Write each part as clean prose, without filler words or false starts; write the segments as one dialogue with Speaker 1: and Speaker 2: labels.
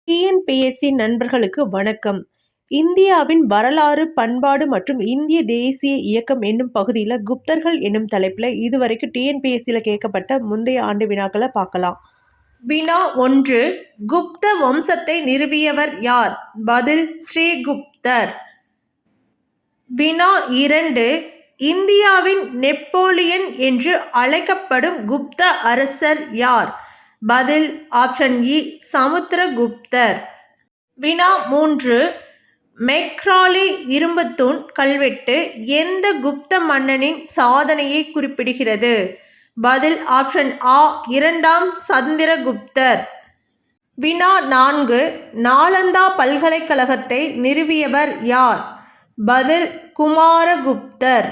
Speaker 1: TNPSC நண்பர்களுக்கு வணக்கம். இந்தியாவின் வரலாறு, பண்பாடு மற்றும் இந்திய தேசிய இயக்கம் என்னும் பகுதியில் குப்தர்கள் என்னும் தலைப்பில் இதுவரைக்கும் டிஎன்பிஎஸ்சியில் கேட்கப்பட்ட முந்தைய ஆண்டு வினாக்களை பார்க்கலாம். வினா 1. குப்த வம்சத்தை நிறுவியவர் யார்? பதில் ஸ்ரீகுப்தர். வினா 2. இந்தியாவின் நெப்போலியன் என்று அழைக்கப்படும் குப்த அரசர் யார்? பதில் ஆப்ஷன் இ சமுத்திரகுப்தர். வினா 3. மெக்ராலி இரும்புத்தூண் கல்வெட்டு எந்த குப்த மன்னனின் சாதனையை குறிப்பிடுகிறது? பதில் ஆப்ஷன் ஆ இரண்டாம் சந்திரகுப்தர். வினா 4. நாலந்தா பல்கலைக்கழகத்தை நிறுவியவர் யார்? பதில் குமாரகுப்தர்.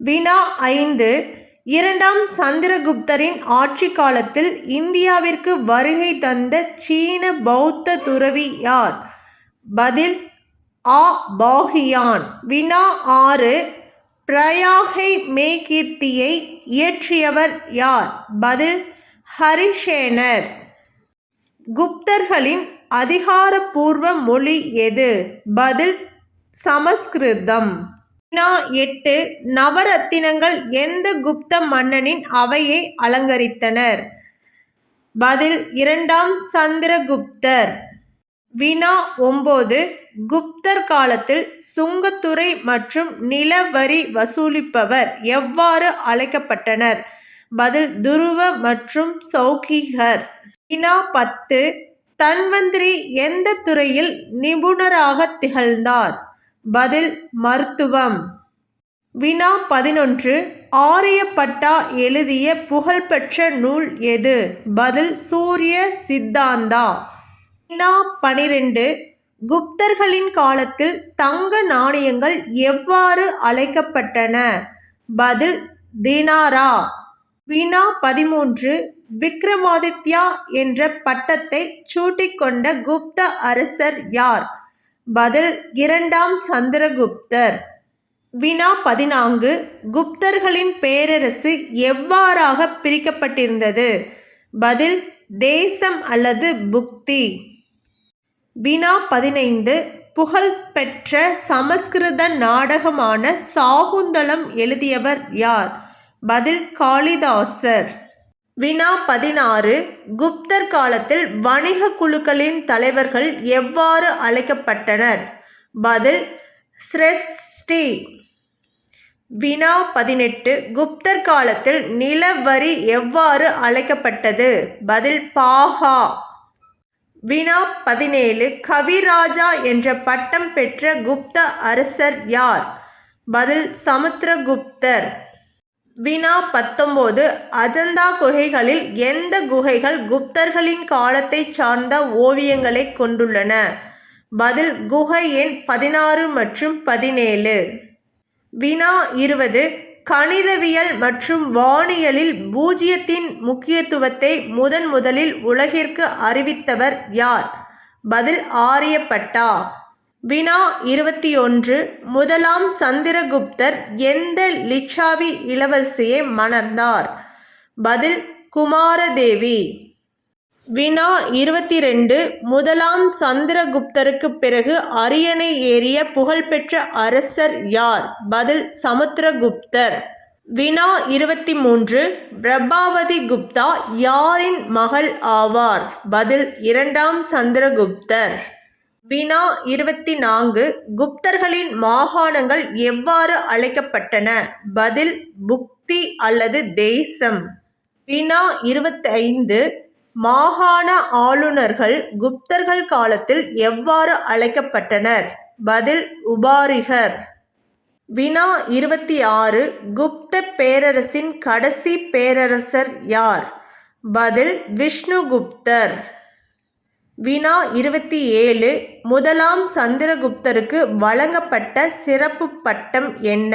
Speaker 1: வினா 5. இரண்டாம் சந்திரகுப்தரின் ஆட்சி காலத்தில் இந்தியாவிற்கு வருகை தந்த சீன பௌத்த துறவி யார்? பதில் ஆ பாஹியான். வினா 6. பிரயாகை மெய்கீர்த்தியை இயற்றியவர் யார்? பதில் ஹரிசேனர். குப்தர்களின் அதிகாரப்பூர்வ மொழி எது? பதில் சமஸ்கிருதம். வினா 8. நவரத்தினங்கள் எந்த குப்த மன்னனின் அவையை அலங்கரித்தனர்? பதில் இரண்டாம் சந்திரகுப்தர். வினா 9. குப்தர் காலத்தில் சுங்கத்துறை மற்றும் நிலவரி வசூலிப்பவர் எவ்வாறு அழைக்கப்பட்டனர்? பதில் துருவ மற்றும் சௌகிகர். வினா 10. தன்வந்திரி எந்த துறையில் நிபுணராக திகழ்ந்தார்? பதில் மருத்துவம். வினா 11. ஆரியப்பட்டா எழுதிய புகழ்பெற்ற நூல் எது? பதில் சூரிய சித்தாந்தா. வினா 12. குப்தர்களின் காலத்தில் தங்க நாணயங்கள் எவ்வாறு அழைக்கப்பட்டன? பதில் தினாரா. வினா 13. விக்ரமாதித்யா என்ற பட்டத்தை சூட்டிக்கொண்ட குப்த அரசர் யார்? பதில் இரண்டாம் சந்திரகுப்தர். வினா 14. குப்தர்களின் பேரரசு எவ்வாறாக பிரிக்கப்பட்டிருந்தது? பதில் தேசம் அல்லது புக்தி. வினா 15. புகழ்பெற்ற சமஸ்கிருத நாடகமான சாகுந்தலம் எழுதியவர் யார்? பதில் காளிதாசர். வினா 16. குப்தர் காலத்தில் வணிக குழுக்களின் தலைவர்கள் எவ்வாறு அழைக்கப்பட்டனர்? பதில் சிரேஷ்டி. வினா 18. குப்தர் காலத்தில் நிலவரி எவ்வாறு அழைக்கப்பட்டது? பதில் பாகா. வினா 17. கவிராஜா என்ற பட்டம் பெற்ற குப்த அரசர் யார்? பதில் சமுத்திரகுப்தர். வினா 19. அஜந்தா குகைகளில் எந்த குகைகள் குப்தர்களின் காலத்தை சார்ந்த ஓவியங்களை கொண்டுள்ளன? பதில் குகை எண் 16 மற்றும் 17. வினா 20. கணிதவியல் மற்றும் வானியலில் பூஜ்ஜியத்தின் முக்கியத்துவத்தை முதலில் உலகிற்கு அறிவித்தவர் யார்? பதில் ஆரியப்பட்டா. வினா 21. முதலாம் சந்திரகுப்தர் எந்த லிச்சாவி இளவரசியை மணந்தார்? பதில் குமாரதேவி. வினா 22. முதலாம் சந்திரகுப்தருக்கு பிறகு அரியணை ஏறிய புகழ்பெற்ற அரசர் யார்? பதில் சமுத்திரகுப்தர். வினா 23. பிரபாவதி குப்தா யாரின் மகள் ஆவார்? பதில் இரண்டாம் சந்திரகுப்தர். வினா 24. குப்தர்களின் மாகாணங்கள் எவ்வாறு அழைக்கப்பட்டன? பதில் புக்தி அல்லது தேசம். வினா 25. மாகாண ஆளுநர்கள் குப்தர்கள் காலத்தில் எவ்வாறு அழைக்கப்பட்டனர்? பதில் உபாரிகர். வினா 26. குப்த பேரரசின் கடைசி பேரரசர் யார்? பதில் விஷ்ணுகுப்தர். வினா 27. முதலாம் சந்திரகுப்தருக்கு வழங்கப்பட்ட சிறப்பு பட்டம் என்ன?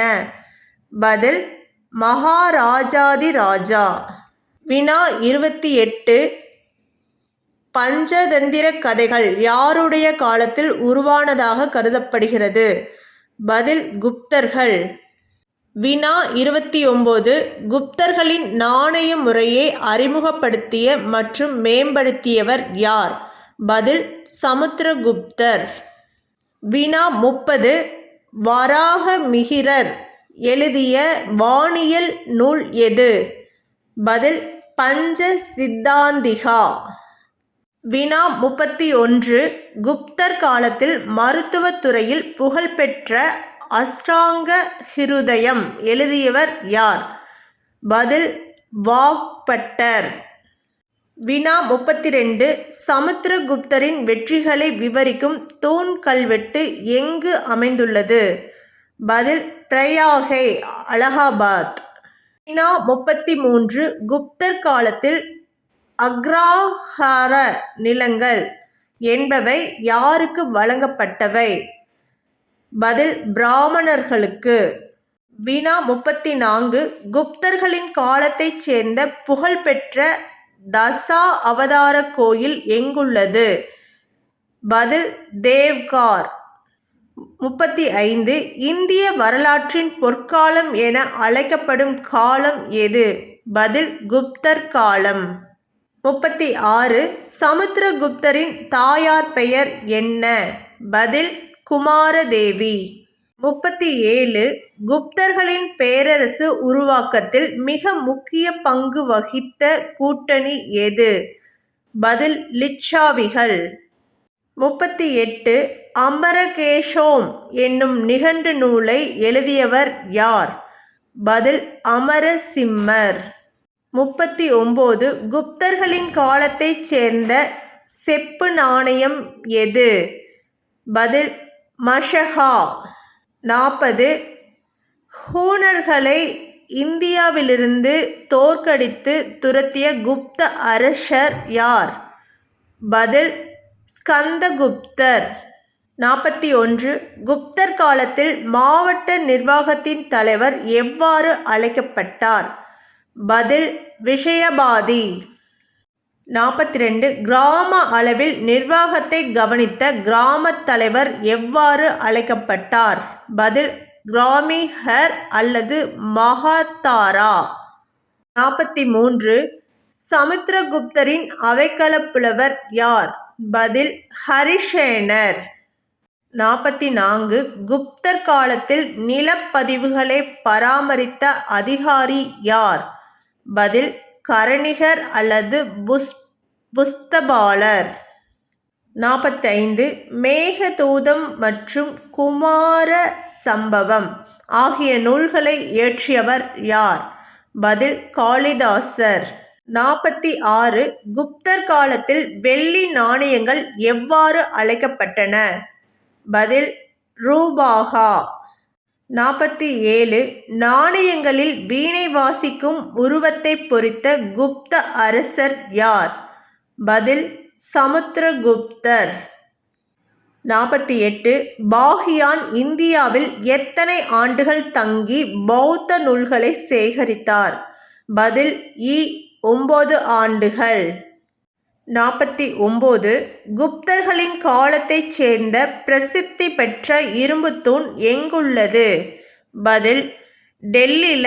Speaker 1: பதில் மகாராஜாதிராஜா. வினா 28. பஞ்சதந்திர கதைகள் யாருடைய காலத்தில் உருவானதாக கருதப்படுகிறது? பதில் குப்தர்கள். வினா 29. குப்தர்களின் நாணய முறையை அறிமுகப்படுத்திய மற்றும் மேம்படுத்தியவர் யார்? பதில் சமுத்திரகுப்தர். வினா 30. வராகமிஹிரர் எழுதிய வானியல் நூல் எது? பதில் பஞ்ச சித்தாந்திகா. வினா 31. குப்தர் காலத்தில் மருத்துவத் துறையில் புகழ்பெற்ற அஷ்டாங்க ஹிருதயம் எழுதியவர் யார்? பதில் வாக்பட்டர். வினா 32. சமுத்திரகுப்தரின் வெற்றிகளை விவரிக்கும் தூண் கல்வெட்டு எங்கு அமைந்துள்ளது? பதில் பிரயாகை, அலகாபாத். வினா 33. குப்தர் காலத்தில் அக்ரஹார நிலங்கள் என்பவை யாருக்கு வழங்கப்பட்டவை? பதில் பிராமணர்களுக்கு. வினா 34. குப்தர்களின் காலத்தைச் சேர்ந்த புகழ்பெற்ற தசா அவதார கோயில் எங்குள்ளது? பதில் தேவ்கார். 35. இந்திய வரலாற்றின் பொற்காலம் என அழைக்கப்படும் காலம் எது? பதில் குப்தர் காலம். 36. சமுத்திரகுப்தரின் தாயார் பெயர் என்ன? பதில் குமாரதேவி. 37. குப்தர்களின் பேரரசு உருவாக்கத்தில் மிக முக்கிய பங்கு வகித்த கூட்டணி எது? பதில் லிச்சாவிகள். 38. அமரகேஷோம் என்னும் நிகண்டு நூலை எழுதியவர் யார்? பதில் அமரசிம்மர். 39. குப்தர்களின் காலத்தைச் சேர்ந்த செப்பு நாணயம் எது? பதில் மஷகா. 40. ஹூணர்களை இந்தியாவிலிருந்து தோற்கடித்து துரத்திய குப்த அரசர் யார்? பதில் ஸ்கந்தகுப்தர். 41. குப்தர் காலத்தில் மாவட்ட நிர்வாகத்தின் தலைவர் எவ்வாறு அழைக்கப்பட்டார்? பதில் விஷயபாதி. 42. கிராம அளவில் நிர்வாகத்தை கவனித்த கிராமத் தலைவர் எவ்வாறு அழைக்கப்பட்டார்? பதில் கிராமிகர் அல்லது மகாத்தாரா. 43. சமுத்திரகுப்தரின் அவைக்களப் புலவர் யார்? பதில் ஹரிசேனர். 44. குப்தர் காலத்தில் நிலப்பதிவுகளை பராமரித்த அதிகாரி யார்? பதில் கரணிகர் அல்லது புஸ்தபாலர். 45. மேகதூதம் மற்றும் குமார சம்பவம் ஆகிய நூல்களை இயற்றியவர் யார்? பதில் காளிதாசர். 46. குப்தர் காலத்தில் வெள்ளி நாணயங்கள் எவ்வாறு அழைக்கப்பட்டன? பதில் ரூபாகா. 47. நாணயங்களில் வீணை வாசிக்கும் உருவத்தை பொறித்த குப்த அரசர் யார்? பதில் சமுத்திரகுப்தர். 48. பாஹியான் இந்தியாவில் எத்தனை ஆண்டுகள் தங்கி பௌத்த நூல்களை சேகரித்தார்? பதில் 9 ஆண்டுகள். 49. குப்தர்களின் காலத்தைச் சேர்ந்த பிரசித்தி பெற்ற இரும்புத்தூண் எங்குள்ளது? பதில் டெல்லியில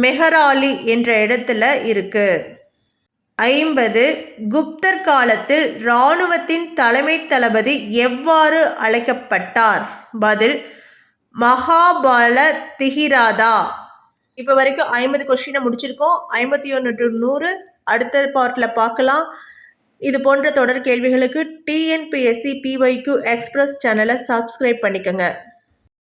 Speaker 1: மெஹராலி என்ற இடத்துல இருக்கு. 50. குப்தர் காலத்தில் இராணுவத்தின் தலைமை தளபதி எவ்வாறு அழைக்கப்பட்டார்? பதில் மகாபல திகிராதா. இப்போ வரைக்கும் 50 கொஸ்டினை முடிச்சிருக்கோம். 51 to 100 அடுத்த பார்ட்டில் பார்க்கலாம். இது போன்ற தொடர் கேள்விகளுக்கு டிஎன்பிஎஸ்சி PYQ எக்ஸ்பிரஸ் சேனலை சப்ஸ்கிரைப் பண்ணிக்கோங்க.